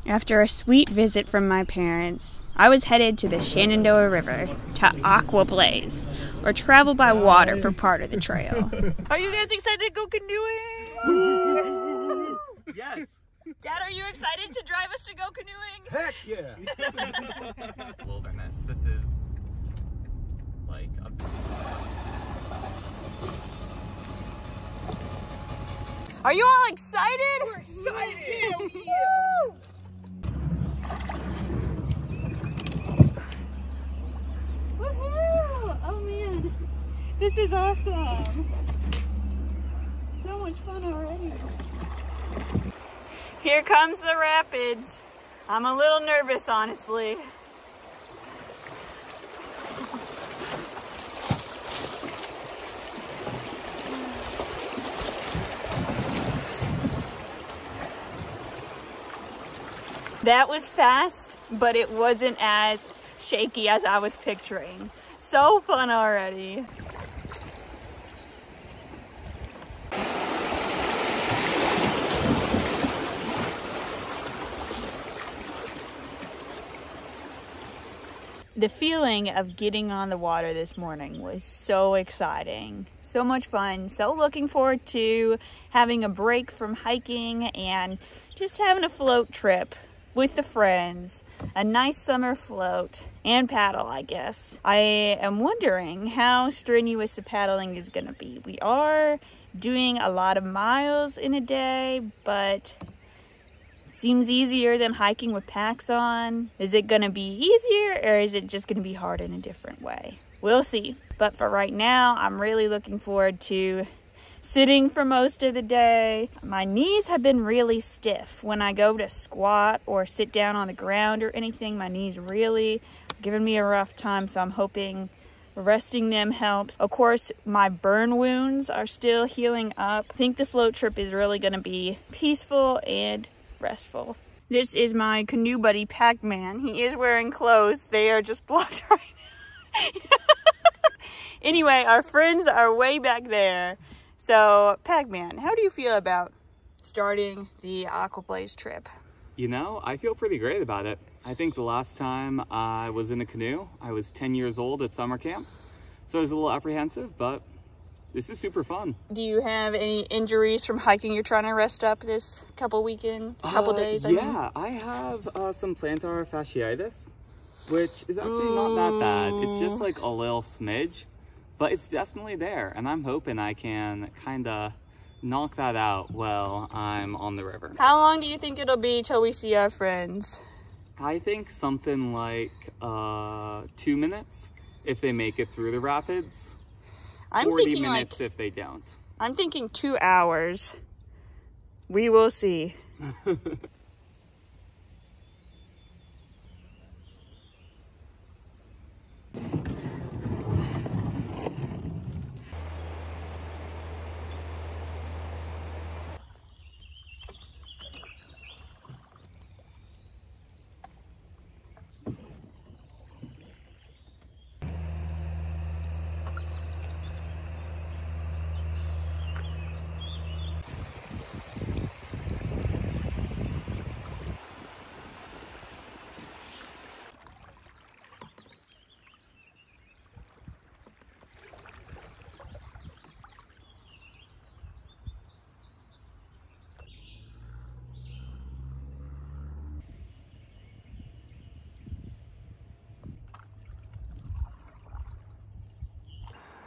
After a sweet visit from my parents, I was headed to the Shenandoah River to aqua blaze, or travel by water for part of the trail. Are you guys excited to go canoeing? Yes! Dad, are you excited to drive us to go canoeing? Heck yeah! Wilderness. This is like a... Are you all excited? We're excited! Woo! Woohoo! Oh man, this is awesome. So much fun already. Here comes the rapids. I'm a little nervous, honestly. That was fast, but it wasn't as shaky as I was picturing. So fun already. The feeling of getting on the water this morning was so exciting, so much fun, so looking forward to having a break from hiking and just having a float trip with the friends, a nice summer float and paddle, I guess. I am wondering how strenuous the paddling is gonna be. We are doing a lot of miles in a day, but seems easier than hiking with packs on. Is it gonna be easier, or is it just gonna be hard in a different way? We'll see. But for right now, I'm really looking forward to sitting for most of the day. My knees have been really stiff. When I go to squat or sit down on the ground or anything, my knees really giving me a rough time, so I'm hoping resting them helps. Of course, my burn wounds are still healing up. I think the float trip is really gonna be peaceful and restful. This is my canoe buddy, Pac-Man. He is wearing clothes. They are just blocked right now. Anyway, our friends are way back there. So, Pac-Man, how do you feel about starting the aqua blaze trip? You know, I feel pretty great about it. I think the last time I was in a canoe, I was 10 years old at summer camp. So I was a little apprehensive, but this is super fun. Do you have any injuries from hiking you're trying to rest up this couple days? Yeah, I have some plantar fasciitis, which is actually not that bad. It's just like a little smidge, but it's definitely there. And I'm hoping I can kind of knock that out while I'm on the river. How long do you think it'll be till we see our friends? I think something like 2 minutes if they make it through the rapids. I'm 40 thinking minutes if they don't. I'm thinking 2 hours. We will see.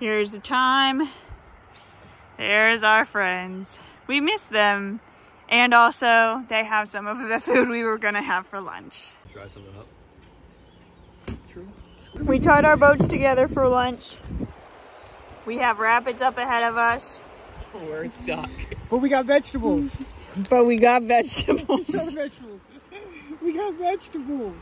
Here's the time. There's our friends. We miss them. And also, they have some of the food we were gonna have for lunch. Try something up. True. We tied our boats together for lunch. We have rapids up ahead of us. We're stuck. But we got vegetables. But we got vegetables. We got vegetables.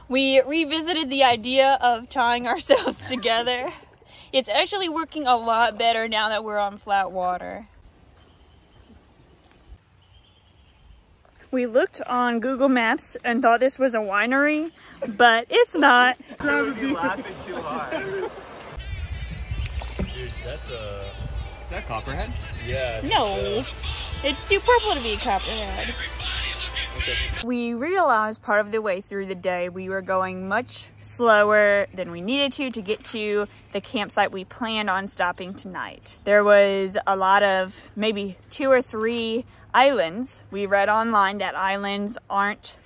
We revisited the idea of tying ourselves together. It's actually working a lot better now that we're on flat water. We looked on Google Maps and thought this was a winery, but it's not. I would be laughing too hard. Dude, that's a... Is that copperhead? Yeah. No, it's too purple to be a copperhead. Okay. We realized part of the way through the day we were going much slower than we needed to get to the campsite we planned on stopping tonight. There was a lot of maybe 2 or 3 islands. We read online that islands aren't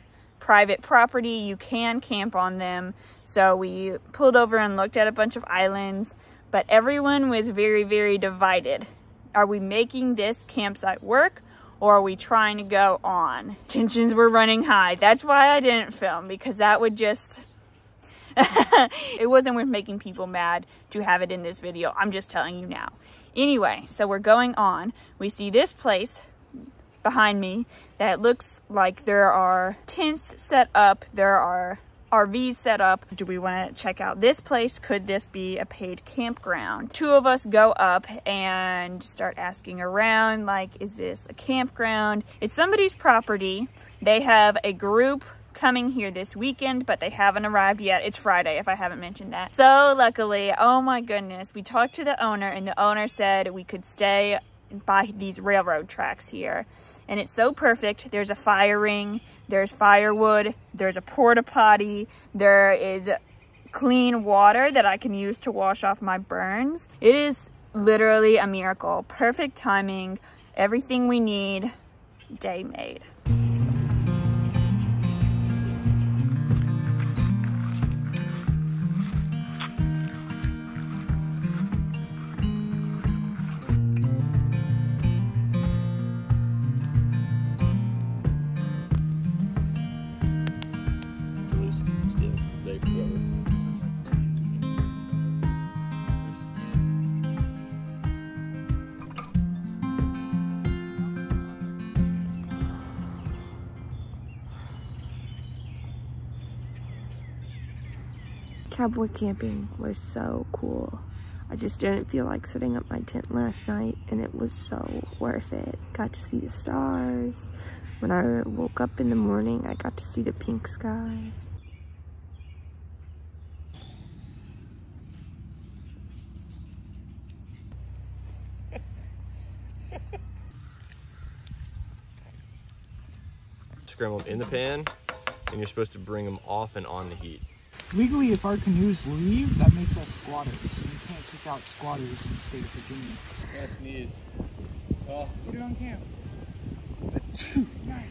private property. You can camp on them. So we pulled over and looked at a bunch of islands, but everyone was very, very divided. Are we making this campsite work, or are we trying to go on? Tensions were running high. That's why I didn't film, because that would just... it wasn't worth making people mad to have it in this video. I'm just telling you now. Anyway, so we're going on. We see this place behind me that looks like there are tents set up. There are RVs set up. Do we want to check out this place? Could this be a paid campground? 2 of us go up and start asking around, like, is this a campground? It's somebody's property. They have a group coming here this weekend, but they haven't arrived yet. It's Friday, if I haven't mentioned that. So luckily, oh my goodness, we talked to the owner, and the owner said we could stay by these railroad tracks here. And it's so perfect. There's a fire ring, there's firewood, there's a porta potty, there is clean water that I can use to wash off my burns. It is literally a miracle. Perfect timing, everything we need, day made. Cowboy camping was so cool. I just didn't feel like setting up my tent last night, and it was so worth it. Got to see the stars. When I woke up in the morning, I got to see the pink sky. Scramble them in the pan, and you're supposed to bring them off and on the heat. Legally, if our canoes leave, that makes us squatters. So you can't kick out squatters in the state of Virginia. Yeah, sneeze. Oh. Put it on camp. Nice.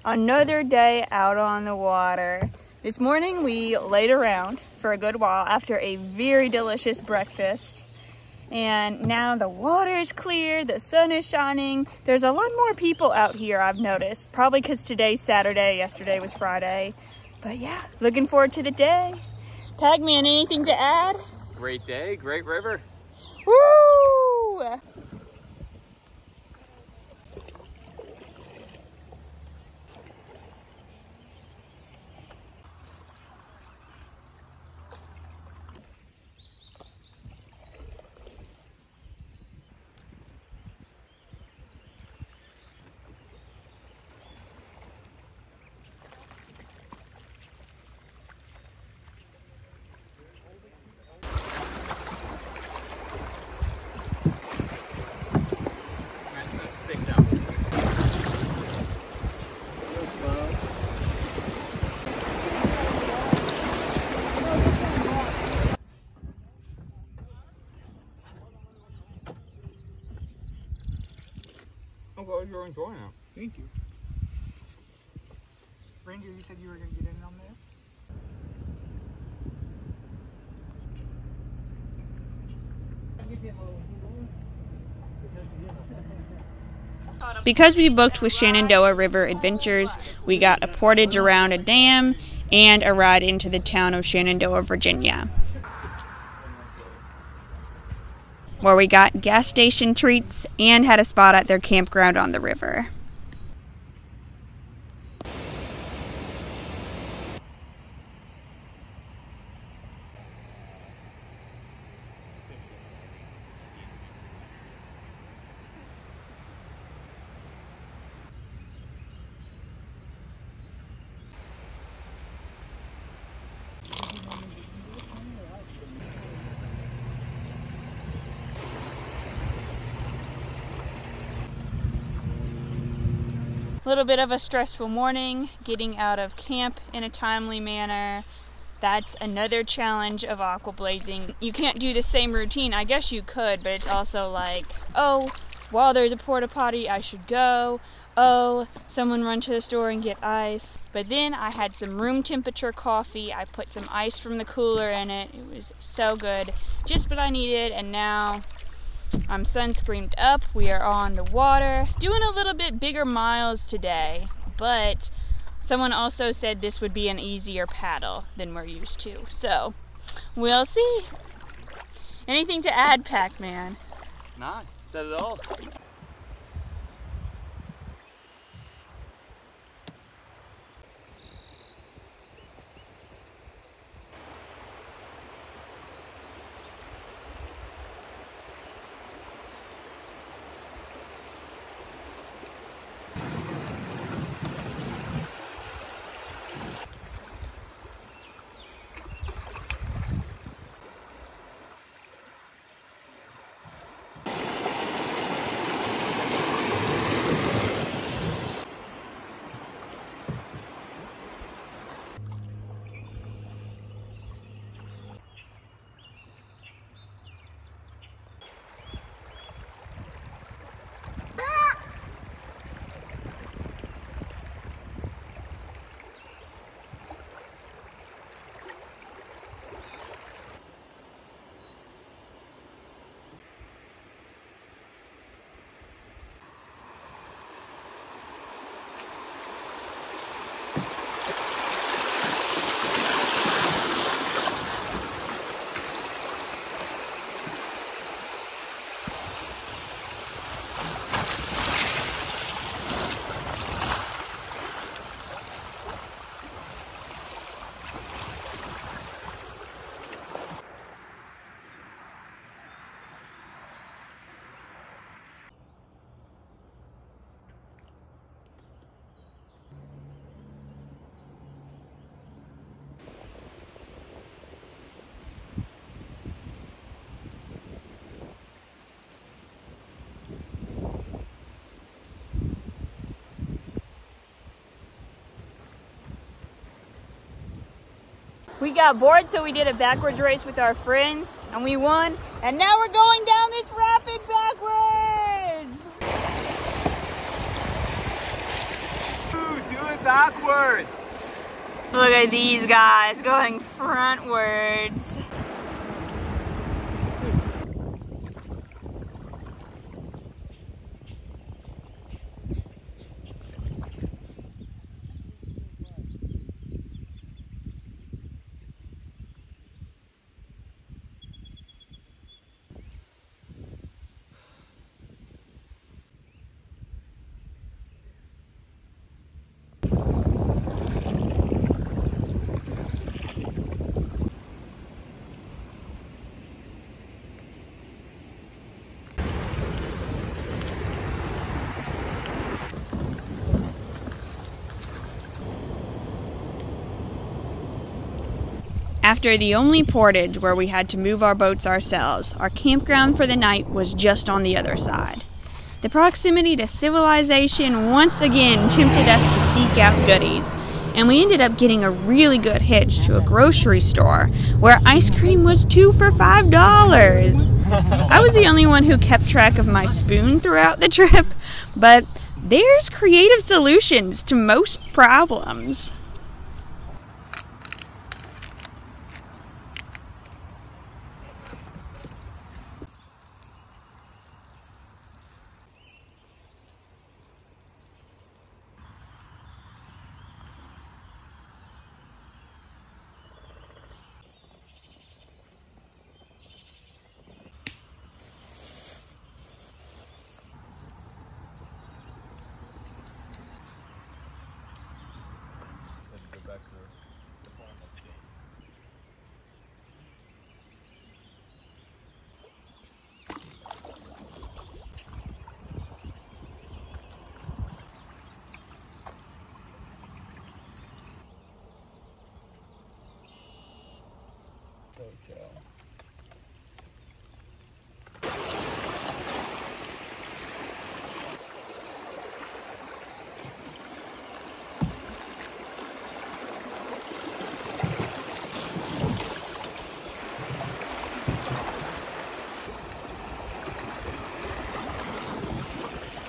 Another day out on the water. This morning we laid around for a good while after a very delicious breakfast. And now the water is clear, the sun is shining. There's a lot more people out here, I've noticed. Probably because today's Saturday, yesterday was Friday. But yeah, looking forward to the day. Pagman, anything to add? Great day, great river. Woo! I'm glad you're enjoying it. Thank you. Ranger, you said you were going to get in on this? Because we booked with Shenandoah River Adventures, we got a portage around a dam and a ride into the town of Shenandoah, Virginia, where we got gas station treats and had a spot at their campground on the river. A little bit of a stressful morning, getting out of camp in a timely manner. That's another challenge of aquablazing. You can't do the same routine. I guess you could, but it's also like, oh, while there's a porta potty, I should go. Oh, someone run to the store and get ice. But then I had some room temperature coffee. I put some ice from the cooler in it. It was so good, just what I needed. And now I'm sunscreened up. We are on the water, doing a little bit bigger miles today, but someone also said this would be an easier paddle than we're used to. So we'll see. Anything to add, Pac-Man? Nah, said it all. We got bored, so we did a backwards race with our friends, and we won. And now we're going down this rapid backwards. Ooh, do it backwards. Look at these guys going frontwards. After the only portage where we had to move our boats ourselves, our campground for the night was just on the other side. The proximity to civilization once again tempted us to seek out goodies, and we ended up getting a really good hitch to a grocery store where ice cream was 2 for $5. I was the only one who kept track of my spoon throughout the trip, but there's creative solutions to most problems.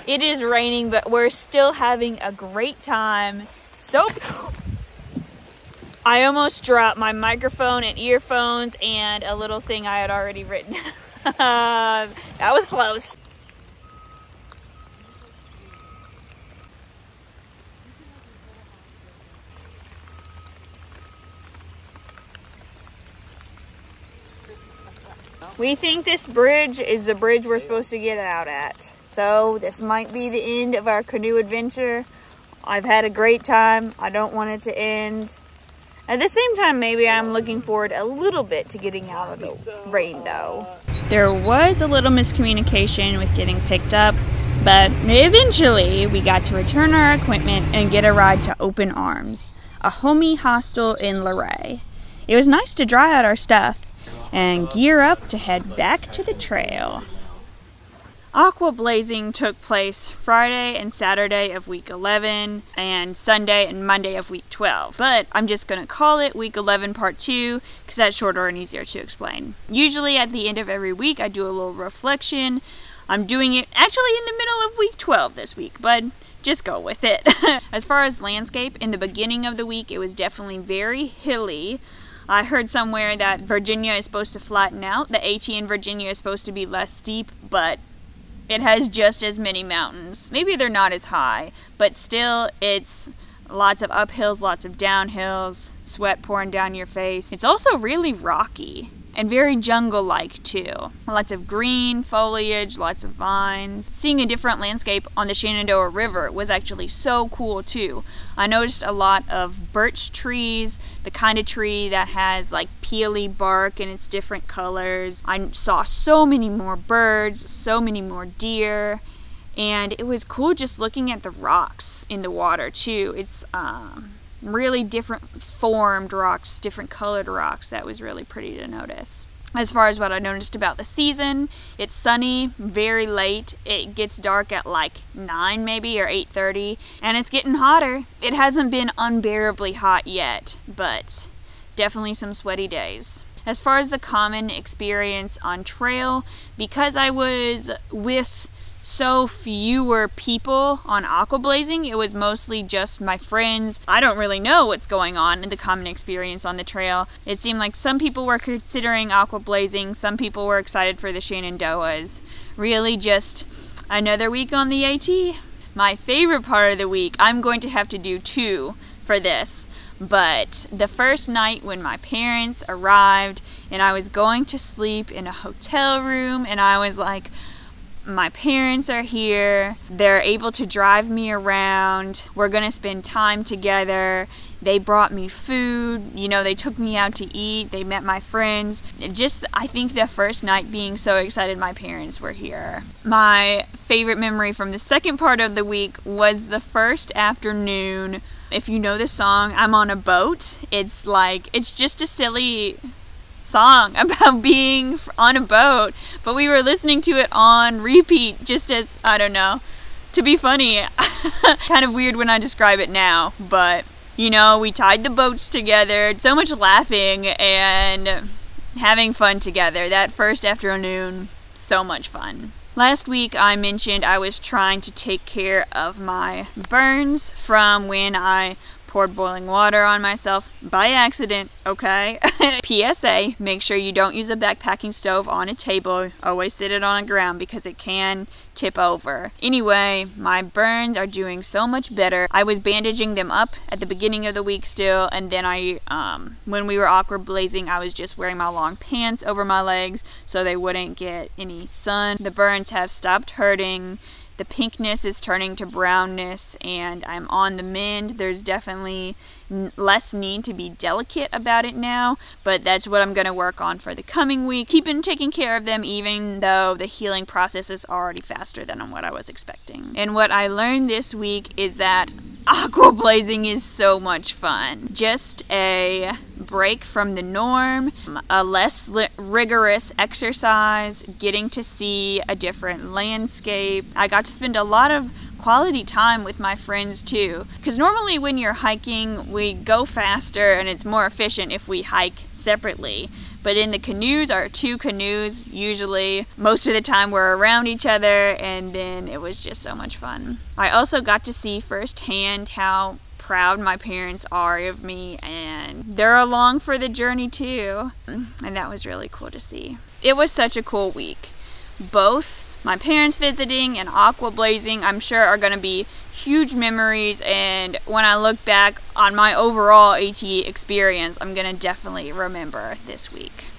It is raining, but we're still having a great time. So I almost dropped my microphone and earphones and a little thing I had already written. That was close. We think this bridge is the bridge we're supposed to get out at. So this might be the end of our canoe adventure. I've had a great time. I don't want it to end. At the same time, maybe I'm looking forward a little bit to getting out of the rain though. There was a little miscommunication with getting picked up, but eventually we got to return our equipment and get a ride to Open Arms, a homey hostel in Luray. It was nice to dry out our stuff and gear up to head back to the trail. Aqua blazing took place Friday and Saturday of week 11 and Sunday and Monday of week 12. But I'm just going to call it week 11 part 2 because that's shorter and easier to explain. Usually at the end of every week I do a little reflection. I'm doing it actually in the middle of week 12 this week, but just go with it. As far as landscape, in the beginning of the week it was definitely very hilly. I heard somewhere that Virginia is supposed to flatten out. The AT in Virginia is supposed to be less steep, but it has just as many mountains. Maybe they're not as high, but still it's lots of uphills, lots of downhills, sweat pouring down your face. It's also really rocky and very jungle-like too. Lots of green foliage, lots of vines. Seeing a different landscape on the Shenandoah River was actually so cool too. I noticed a lot of birch trees, the kind of tree that has like peely bark and it's different colors. I saw so many more birds, so many more deer, and it was cool just looking at the rocks in the water too. It's really different formed rocks, different colored rocks. That was really pretty to notice. As far as what I noticed about the season, it's sunny, very late. It gets dark at like 9 maybe or 8:30, and it's getting hotter. It hasn't been unbearably hot yet, but definitely some sweaty days. As far as the common experience on trail, because I was with so fewer people on aqua blazing, it was mostly just my friends. I don't really know what's going on in the common experience on the trail. It seemed like some people were considering aqua blazing, some people were excited for the Shenandoahs. Really just another week on the AT. My favorite part of the week, I'm going to have to do 2 for this, but the first night when my parents arrived and I was going to sleep in a hotel room and I was like, my parents are here, they're able to drive me around, we're gonna spend time together, they brought me food, you know, they took me out to eat, they met my friends. Just, I think the first night being so excited my parents were here. My favorite memory from the second part of the week was the first afternoon. If you know the song, I'm on a boat, it's like, it's just a silly song about being on a boat, but we were listening to it on repeat just as, I don't know, to be funny. Kind of weird when I describe it now, but you know, we tied the boats together, so much laughing and having fun together. That first afternoon, so much fun. Last week I mentioned I was trying to take care of my burns from when I poured boiling water on myself by accident, okay? PSA, make sure you don't use a backpacking stove on a table. Always sit it on the ground because it can tip over. Anyway, my burns are doing so much better. I was bandaging them up at the beginning of the week still, and then when we were aqua blazing, I was just wearing my long pants over my legs so they wouldn't get any sun. The burns have stopped hurting. The pinkness is turning to brownness and I'm on the mend. There's definitely less need to be delicate about it now, but that's what I'm going to work on for the coming week. Keeping taking care of them even though the healing process is already faster than what I was expecting. And what I learned this week is that aqua blazing is so much fun. Just a break from the norm, a less rigorous exercise, getting to see a different landscape. I got to spend a lot of quality time with my friends too. Because normally when you're hiking, we go faster and it's more efficient if we hike separately. But in the canoes, our 2 canoes, usually most of the time we're around each other, and then it was just so much fun. I also got to see firsthand how proud my parents are of me, and they're along for the journey too. And that was really cool to see. It was such a cool week. Both my parents visiting and aqua blazing, I'm sure, are going to be huge memories, and when I look back on my overall AT experience, I'm going to definitely remember this week.